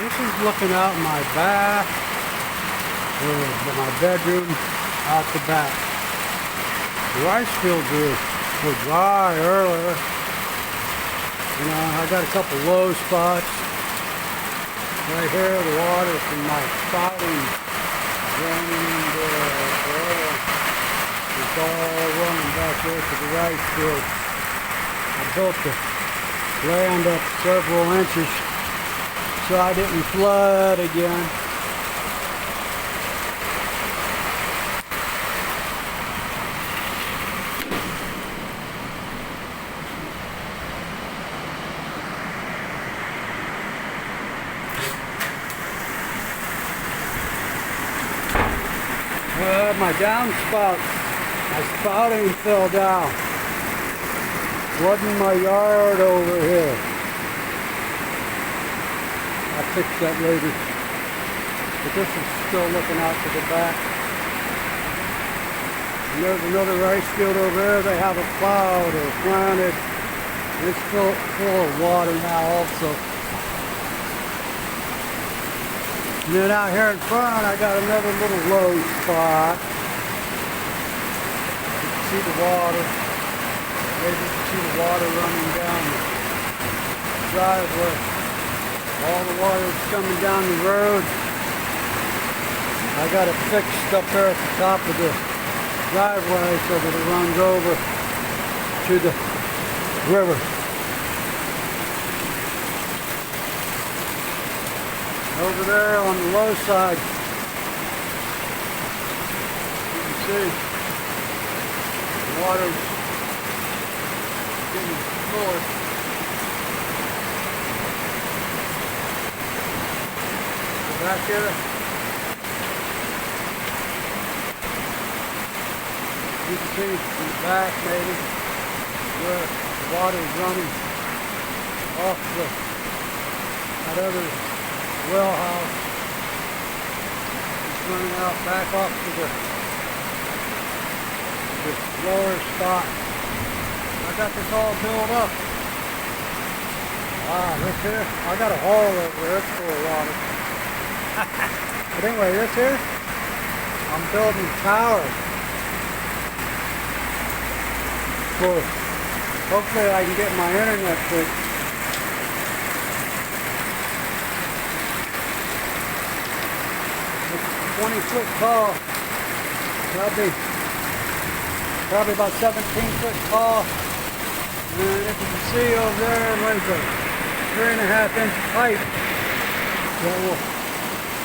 This is looking out my back, or my bedroom, out the back. The rice fields were dry earlier. You know, I got a couple low spots. Right here, the water from my spouting draining into the oil. It's all running back there to the rice field. I built the land up several inches so I didn't flood again. My downspout, my spouting fell down. Flooding my yard over here. I'll fix that later. But this is still looking out to the back. And there's another rice field over there. They have a plowed or planted. It's full of water now also. And then out here in front, I got another little low spot. You can see the water. Maybe you can see the water running down the driveway. All the water is coming down the road. I got it fixed up there at the top of the driveway so that it runs over to the river. Over there on the low side, you can see the water's getting fuller. Back here, you can see in the back maybe where the water is running off that other well house. It's running out back off to the lower spot. I got this all built up. This here, I got a hole over there, it's full of water. But anyway, this here, I'm building towers. Hopefully I can get my internet fixed. 20-foot tall, probably about 17-foot tall. And if you can see over there, there's a 3.5-inch pipe that will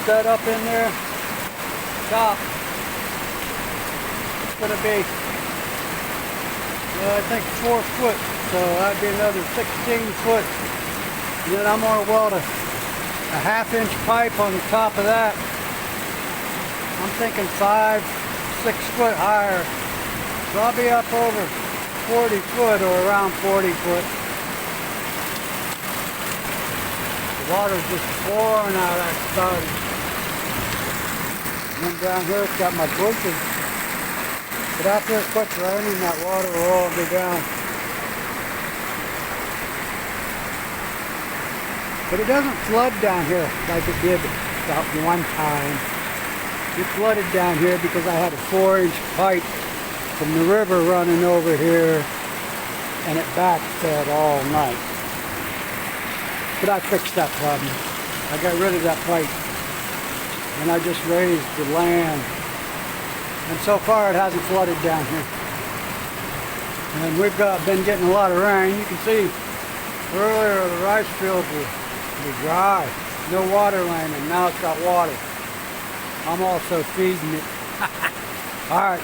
set up in there. Top. It's going to be, I think 4 foot, so that'd be another 16 foot. And then I'm going to weld a 1/2-inch pipe on the top of that. I'm thinking 5, 6 foot higher. So I'll be up over 40 foot or around 40 foot. The water's just pouring out of that spout. And then down here it's got my bushes. But after it quits raining, that water will all go down. But it doesn't flood down here like it did about one time. It flooded down here because I had a 4-inch pipe from the river running over here and it backfed all night. But I fixed that problem. I got rid of that pipe and I just raised the land. And so far it hasn't flooded down here. And we've been getting a lot of rain. You can see earlier the rice fields were dry. No water landing. Now it's got water. I'm also feeding it. All right.